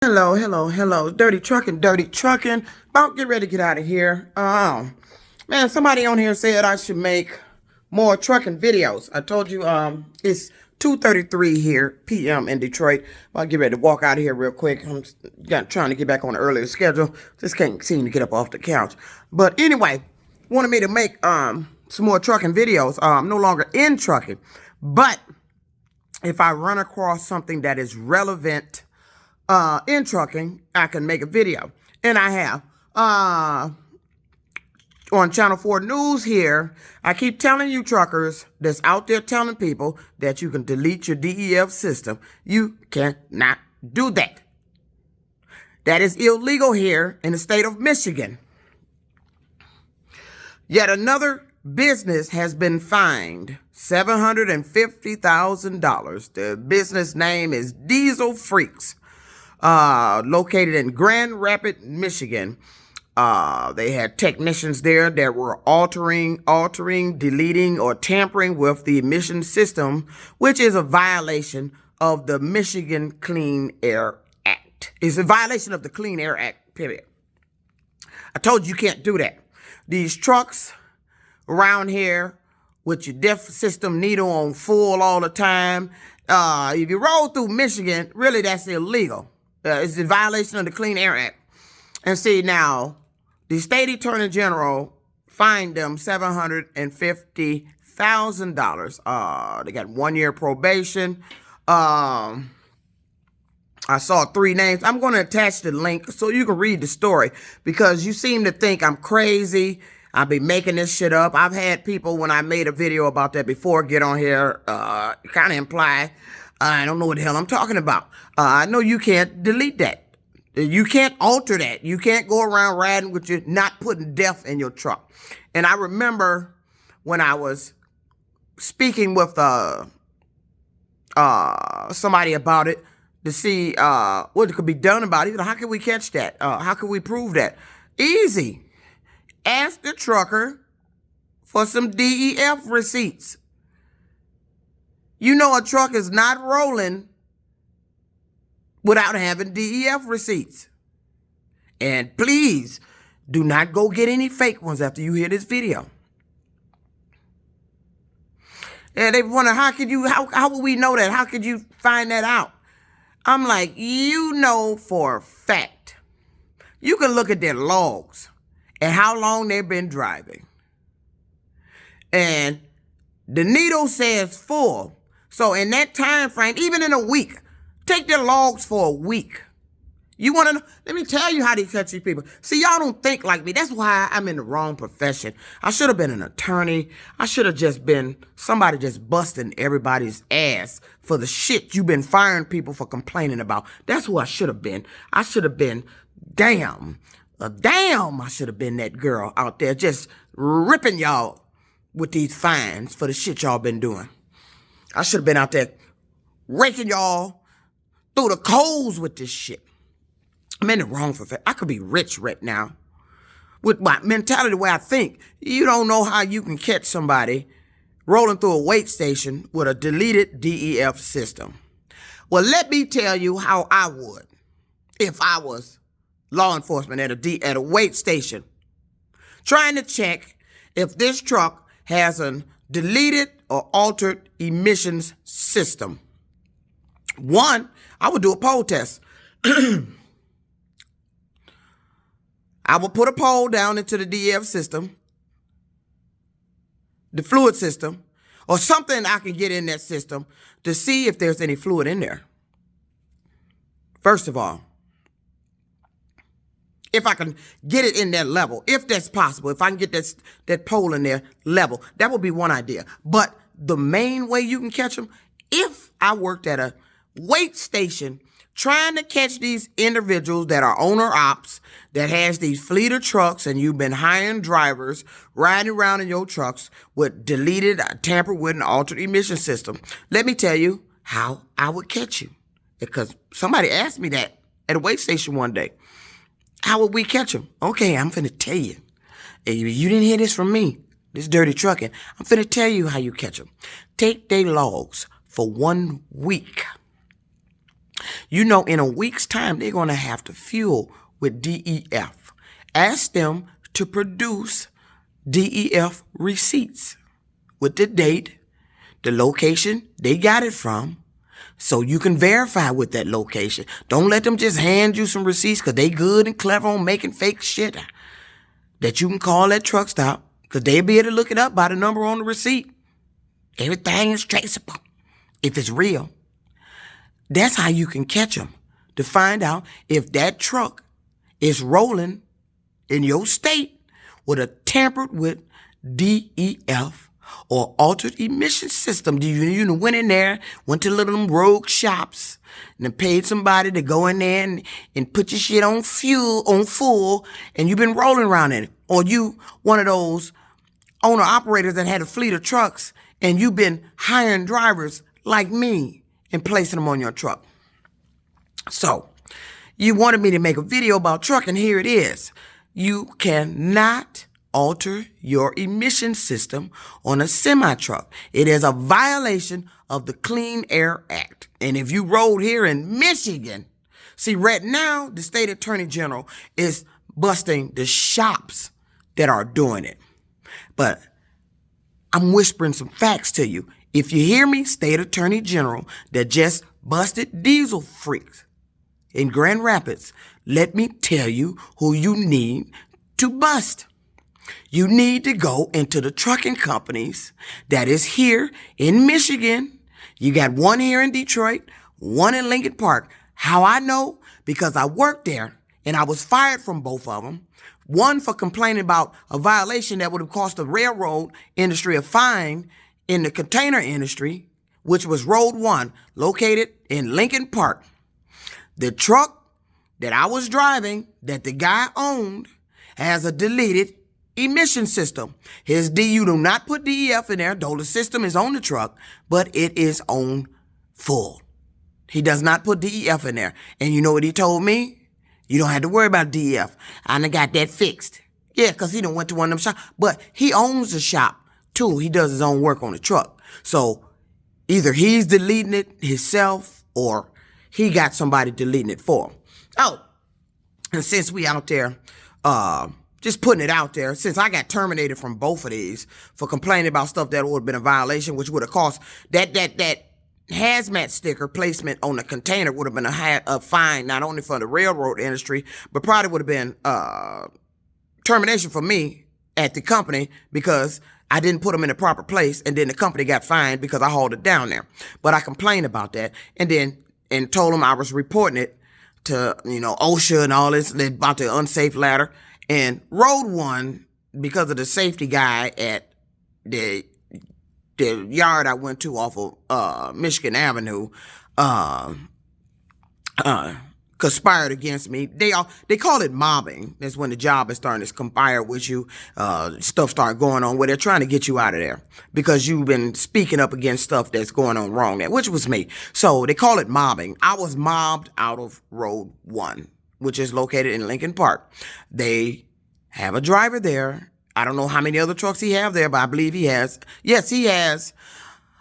Hello, hello, hello. Dirty trucking, dirty trucking. About get ready to get out of here. Man, somebody on here said I should make more trucking videos. I told you, it's 2:33 here p.m. in Detroit. I'll get ready to walk out of here real quick. Trying to get back on an earlier schedule. Just can't seem to get up off the couch. But anyway, wanted me to make some more trucking videos. I'm no longer in trucking, but if I run across something that is relevant in trucking, I can make a video. And I have. On Channel 4 News here, I keep telling you truckers that's out there telling people that you can delete your DEF system. You cannot do that. That is illegal here in the state of Michigan. Yet another business has been fined $750,000. The business name is Diesel Freaks. Located in Grand Rapids, Michigan. They had technicians there that were altering, deleting, or tampering with the emission system, which is a violation of the Michigan Clean Air Act. It's a violation of the Clean Air Act, period. I told you can't do that. These trucks around here with your DEF system needle on full all the time, if you roll through Michigan, really that's illegal. It's a violation of the Clean Air Act. And see, now, the state attorney general fined them $750,000. They got 1 year probation. I saw 3 names. I'm going to attach the link so you can read the story, because you seem to think I'm crazy. I'll be making this shit up. I've had people, when I made a video about that before, get on here, kind of imply I don't know what the hell I'm talking about. I know you can't delete that. You can't alter that. You can't go around riding with you not putting DEF in your truck. And I remember when I was speaking with somebody about it to see what could be done about it. How can we catch that? How can we prove that? Easy. Ask the trucker for some DEF receipts. You know a truck is not rolling without having DEF receipts. And please, do not go get any fake ones after you hear this video. And they wonder, how will we know that? How could you find that out? I'm like, you know for a fact. You can look at their logs and how long they've been driving. And the needle says full. So in that time frame, even in a week, take their logs for a week. You want to know? Let me tell you how they catch these people. See, y'all don't think like me. That's why I'm in the wrong profession. I should have been an attorney. I should have just been somebody just busting everybody's ass for the shit you've been firing people for complaining about. That's who I should have been. I should have been, I should have been that girl out there just ripping y'all with these fines for the shit y'all been doing. I should have been out there raking y'all through the coals with this shit. I'm in the wrong for that. I could be rich right now. With my mentality, the way I think, you don't know how you can catch somebody rolling through a weight station with a deleted DEF system. Well, let me tell you how I would if I was law enforcement at a weight station trying to check if this truck has a deleted or altered emissions system. One, I would do a pole test. I would put a pole down into the DEF system, the fluid system, or something I can get in that system to see if there's any fluid in there. First of all, if I can get it in that level, if that's possible, if I can get that pole in there level, that would be one idea. But the main way you can catch them, if I worked at a weight station trying to catch these individuals that are owner ops, that has these fleet of trucks, and you've been hiring drivers riding around in your trucks with deleted, tampered with, and altered emission system, let me tell you how I would catch you. Because somebody asked me that at a weight station one day. How would we catch them? Okay, I'm finna tell you. You didn't hear this from me. This dirty trucking. I'm finna tell you how you catch them. Take their logs for 1 week. You know, in a week's time, they're going to have to fuel with DEF. Ask them to produce DEF receipts with the date, the location they got it from, so you can verify with that location. Don't let them just hand you some receipts because they good and clever on making fake shit that you can call that truck stop because they'll be able to look it up by the number on the receipt. Everything is traceable if it's real. That's how you can catch them, to find out if that truck is rolling in your state with a tampered with DEF or altered emission system. You went in there, went to little rogue shops, and then paid somebody to go in there and put your shit on full, and you've been rolling around in it. Or you one of those owner-operators that had a fleet of trucks, and you've been hiring drivers like me and placing them on your truck. So, you wanted me to make a video about trucking. Here it is. You cannot alter your emission system on a semi-truck. It is a violation of the Clean Air Act. And if you rode here in Michigan, see, right now, the state attorney general is busting the shops that are doing it. But I'm whispering some facts to you. If you hear me, state attorney general that just busted diesel freaks in Grand Rapids, let me tell you who you need to bust. You need to go into the trucking companies that is here in Michigan. You got one here in Detroit, one in Lincoln Park. How I know? Because I worked there and I was fired from both of them. One for complaining about a violation that would have cost the railroad industry a fine in the container industry, which was Road 1, located in Lincoln Park. The truck that I was driving, that the guy owned, has a deleted emission system. You do not put DEF in there, though the system is on the truck, but it is on full. He does not put DEF in there. And you know what he told me? You don't have to worry about DEF. I done got that fixed. Yeah, because he done went to one of them shops. But he owns the shop, too. He does his own work on the truck. So either he's deleting it himself or he got somebody deleting it for him. Oh, and since we out there, just putting it out there, since I got terminated from both of these for complaining about stuff that would have been a violation, which would have cost that hazmat sticker placement on the container would have been a fine, not only for the railroad industry, but probably would have been termination for me at the company because I didn't put them in the proper place, and then the company got fined because I hauled it down there. But I complained about that and told them I was reporting it to, OSHA and all this about the unsafe ladder. And Road 1, because of the safety guy at the yard I went to off of Michigan Avenue, conspired against me. They call it mobbing. That's when the job is starting to conspire with you. Stuff start going on where they're trying to get you out of there because you've been speaking up against stuff that's going on wrong there, which was me. So they call it mobbing. I was mobbed out of Road 1, which is located in Lincoln Park. They have a driver there. I don't know how many other trucks he have there, but I believe he has. Yes, he has.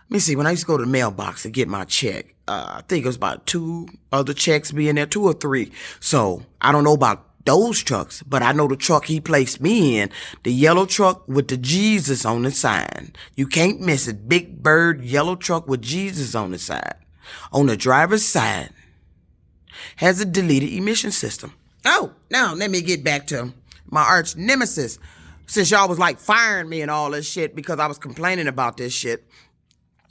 Let me see. When I used to go to the mailbox to get my check, I think it was about 2 other checks being there, 2 or 3. So I don't know about those trucks, but I know the truck he placed me in, the yellow truck with the Jesus on the side. You can't miss it. Big bird yellow truck with Jesus on the side. On the driver's side has a deleted emission system. Oh, now let me get back to my arch nemesis. Since y'all was like firing me and all this shit because I was complaining about this shit.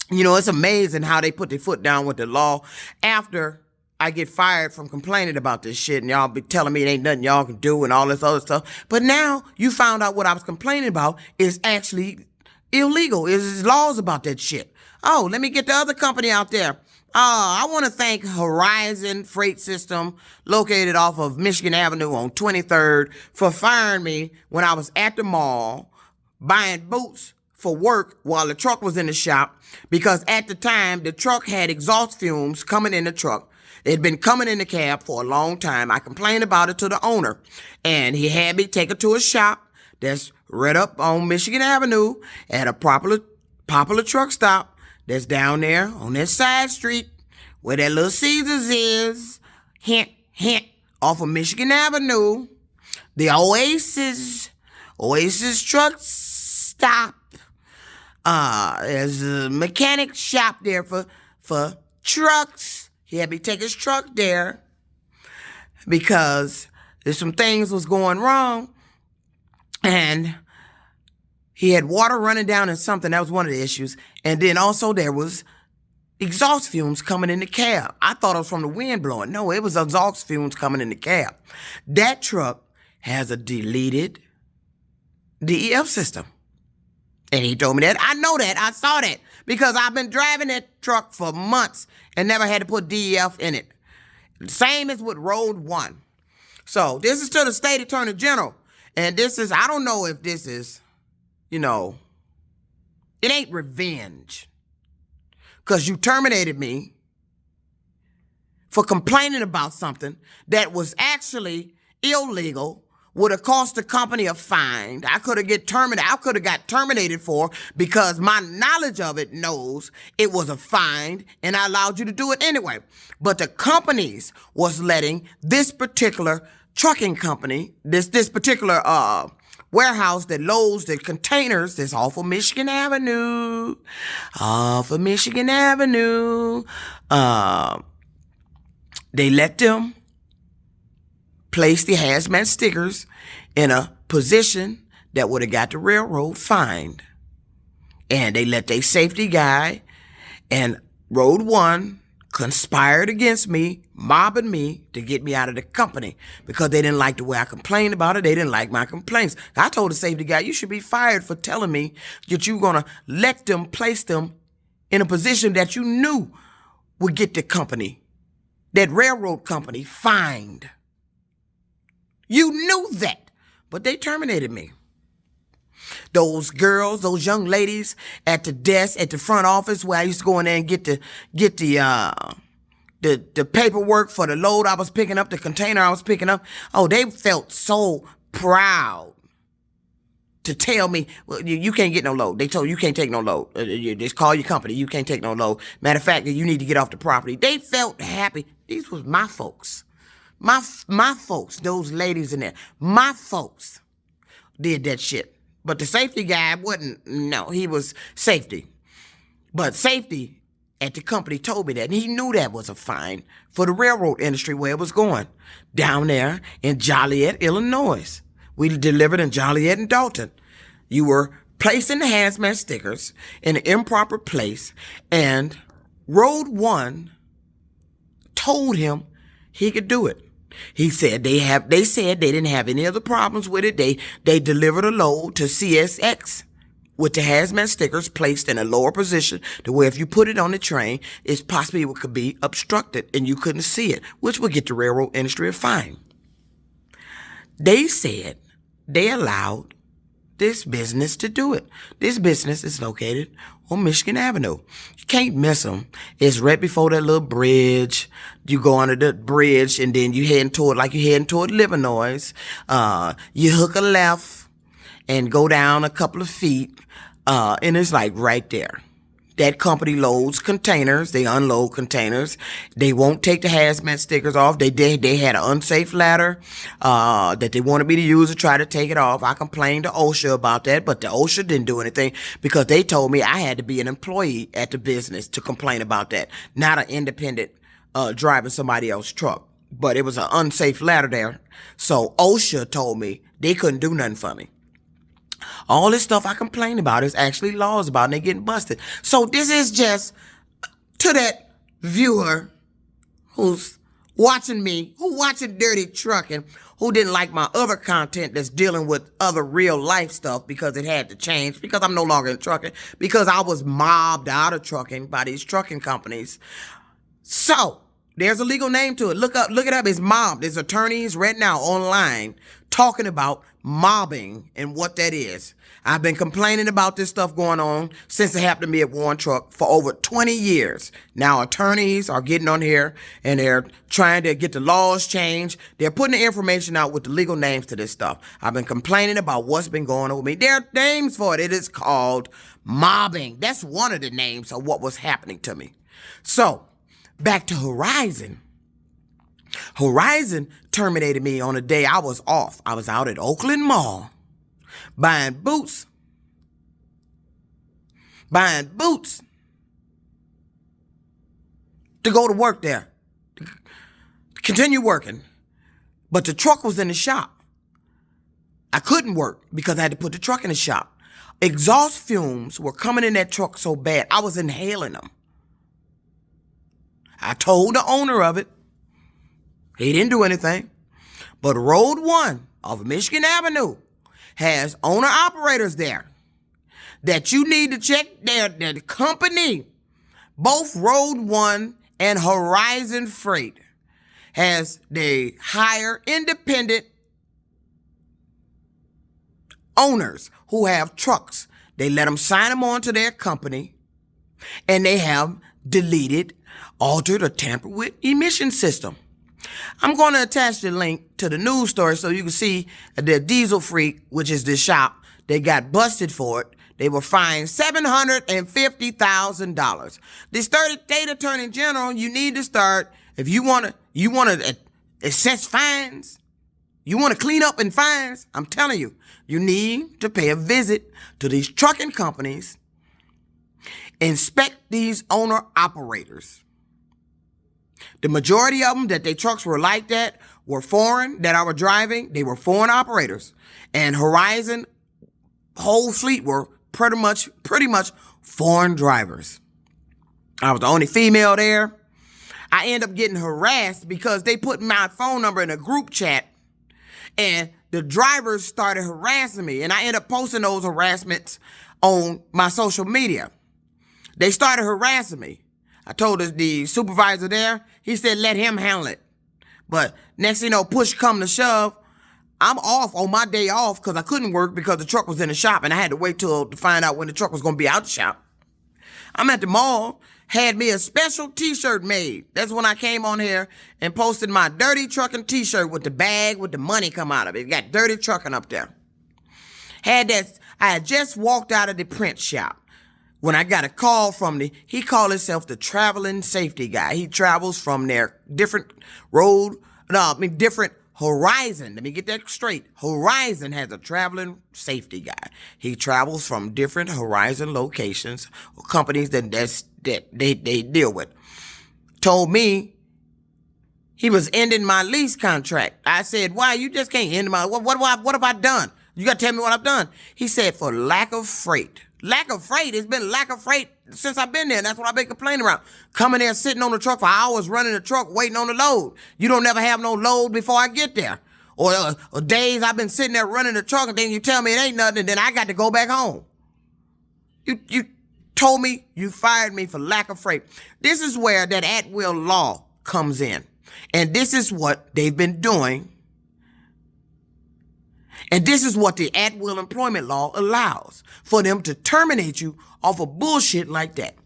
It's amazing how they put their foot down with the law after I get fired from complaining about this shit, and y'all be telling me it ain't nothing y'all can do and all this other stuff. But now you found out what I was complaining about is actually illegal. There's laws about that shit. Oh, let me get the other company out there. I want to thank Horizon Freight System, located off of Michigan Avenue on 23rd, for firing me when I was at the mall buying boots for work while the truck was in the shop, because at the time, the truck had exhaust fumes coming in the truck. It had been coming in the cab for a long time. I complained about it to the owner, and he had me take it to a shop that's right up on Michigan Avenue at a popular truck stop that's down there on that side street where that little Caesars is, hint, hint, off of Michigan Avenue, the Oasis truck stop. There's a mechanic shop there for trucks. He had me take his truck there because there's some things was going wrong, and he had water running down in something. That was one of the issues. And then also there was exhaust fumes coming in the cab. I thought it was from the wind blowing. No, it was exhaust fumes coming in the cab. That truck has a deleted DEF system. And he told me that. I know that. I saw that because I've been driving that truck for months and never had to put DEF in it. Same as with Road 1. So this is to the state attorney general. And this is, I don't know if this is, it ain't revenge. Because you terminated me for complaining about something that was actually illegal, would have cost the company a fine. I could have got terminated for because my knowledge of it knows it was a fine and I allowed you to do it anyway. But the companies was letting this particular trucking company, this particular warehouse that loads the containers that's off of Michigan Avenue, they let them place the hazmat stickers in a position that would have got the railroad fined. And they let their safety guy and Road 1 conspired against me, mobbing me to get me out of the company because they didn't like the way I complained about it. They didn't like my complaints. I told the safety guy, you should be fired for telling me that you're going to let them place them in a position that you knew would get the company, that railroad company, fined. You knew that, but they terminated me. Those girls, those young ladies at the desk, at the front office where I used to go in there and get the paperwork for the load I was picking up, the container I was picking up. Oh, they felt so proud to tell me, well, you can't get no load. They told you can't take no load. You just call your company. You can't take no load. Matter of fact, you need to get off the property. They felt happy. These was my folks. My folks, those ladies in there, my folks did that shit. But the safety guy he was safety. But safety at the company told me that, and he knew that was a fine for the railroad industry where it was going. Down there in Joliet, Illinois. We delivered in Joliet and Dalton. You were placing the hazmat stickers in an improper place, and Road 1 told him he could do it. He said they said they didn't have any other problems with it. They delivered a load to CSX with the hazmat stickers placed in a lower position to where if you put it on the train, it's possibly it could be obstructed and you couldn't see it, which would get the railroad industry a fine. They said they allowed this business to do it. This business is located on Michigan Avenue. You can't miss them. It's right before that little bridge. You go under the bridge and then you're heading toward Livernois. You hook a left and go down a couple of feet, and it's like right there. That company loads containers. They unload containers. They won't take the hazmat stickers off. They had an unsafe ladder that they wanted me to use to try to take it off. I complained to OSHA about that, but the OSHA didn't do anything because they told me I had to be an employee at the business to complain about that, not an independent driving somebody else's truck. But it was an unsafe ladder there. So OSHA told me they couldn't do nothing for me. All this stuff I complain about is actually laws about and they getting busted. So this is just to that viewer who's watching me, who watching Dirty Trucking, who didn't like my other content that's dealing with other real life stuff because it had to change, because I'm no longer in trucking, because I was mobbed out of trucking by these trucking companies. So there's a legal name to it. Look it up. It's mobbed. There's attorneys right now online talking about mobbing and what that is. I've been complaining about this stuff going on since it happened to me at Warren Truck for over 20 years. Now attorneys are getting on here and they're trying to get the laws changed. They're putting the information out with the legal names to this stuff. I've been complaining about what's been going on with me. There are names for it. It is called mobbing. That's one of the names of what was happening to me. So Back to Horizon. Horizon terminated me on a day I was off. I was out at Oakland Mall buying boots to go to work there, to continue working. But the truck was in the shop. I couldn't work because I had to put the truck in the shop. Exhaust fumes were coming in that truck so bad, I was inhaling them. I told the owner of it. He didn't do anything. But Road 1 of Michigan Avenue has owner-operators there that you need to check their company. Both Road 1 and Horizon Freight they hire independent owners who have trucks. They let them sign them on to their company, and they have deleted, altered, or tampered with emission system. I'm going to attach the link to the news story so you can see the Diesel Freak, which is the shop, they got busted for it. They were fined $750,000. The state attorney general, you need to start, if you want to assess fines, you want to clean up in fines, I'm telling you, you need to pay a visit to these trucking companies, inspect these owner-operators. The majority of them that their trucks were like that were foreign, that I were driving, they were foreign operators. And Horizon whole fleet were pretty much foreign drivers. I was the only female there. I ended up getting harassed because they put my phone number in a group chat, and the drivers started harassing me, and I ended up posting those harassments on my social media. They started harassing me. I told the supervisor there, he said, let him handle it. But next thing you know, push come to shove, I'm off on my day off because I couldn't work because the truck was in the shop, and I had to wait to find out when the truck was going to be out the shop. I'm at the mall, had me a special t-shirt made. That's when I came on here and posted my dirty trucking t-shirt with the bag with the money come out of it. It got dirty trucking up there. I had just walked out of the print shop when I got a call from he called himself the traveling safety guy. He travels from their different Horizon. Let me get that straight. Horizon has a traveling safety guy. He travels from different Horizon locations or companies that they deal with. Told me he was ending my lease contract. I said, why? You just can't end my, what have I done? You got to tell me what I've done. He said, for lack of freight. Lack of freight. It's been lack of freight since I've been there. And that's what I've been complaining about. Coming there, sitting on the truck for hours, running the truck, waiting on the load. You don't never have no load before I get there. Or days I've been sitting there running the truck, and then you tell me it ain't nothing, and then I got to go back home. You told me you fired me for lack of freight. This is where that at-will law comes in. And this is what they've been doing. And this is what the at-will employment law allows, for them to terminate you off of bullshit like that.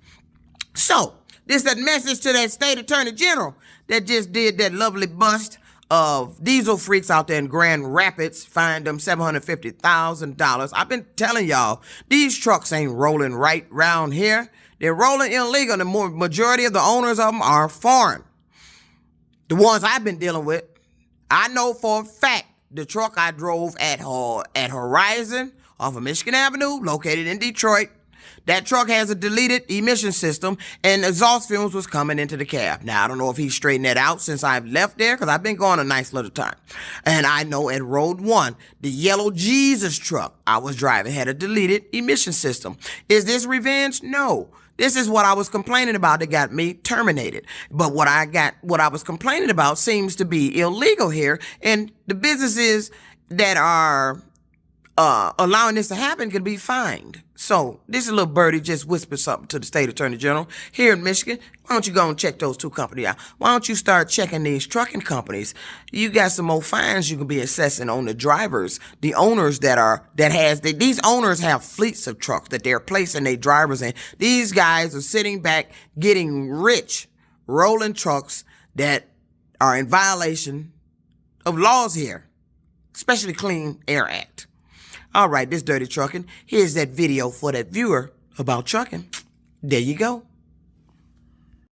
So, this is that message to that state attorney general that just did that lovely bust of diesel freaks out there in Grand Rapids, fined them $750,000. I've been telling y'all, these trucks ain't rolling right round here. They're rolling illegal. The majority of the owners of them are foreign. The ones I've been dealing with, I know for a fact the truck I drove at Horizon off of Michigan Avenue, located in Detroit, that truck has a deleted emission system, and exhaust fumes was coming into the cab. Now, I don't know if he's straightened that out since I've left there, because I've been gone a nice little time. And I know at Road 1, the yellow Jesus truck I was driving had a deleted emission system. Is this revenge? No. This is what I was complaining about that got me terminated. But what I was complaining about seems to be illegal here, and the businesses that are allowing this to happen can be fined. So this little birdie just whispered something to the state attorney general here in Michigan. Why don't you go and check those two companies out? Why don't you start checking these trucking companies? You got some more fines you can be assessing on the drivers, the owners these owners have fleets of trucks that they're placing their drivers in. These guys are sitting back getting rich, rolling trucks that are in violation of laws here, especially Clean Air Act. All right, this dirty trucking. Here's that video for that viewer about trucking. There you go.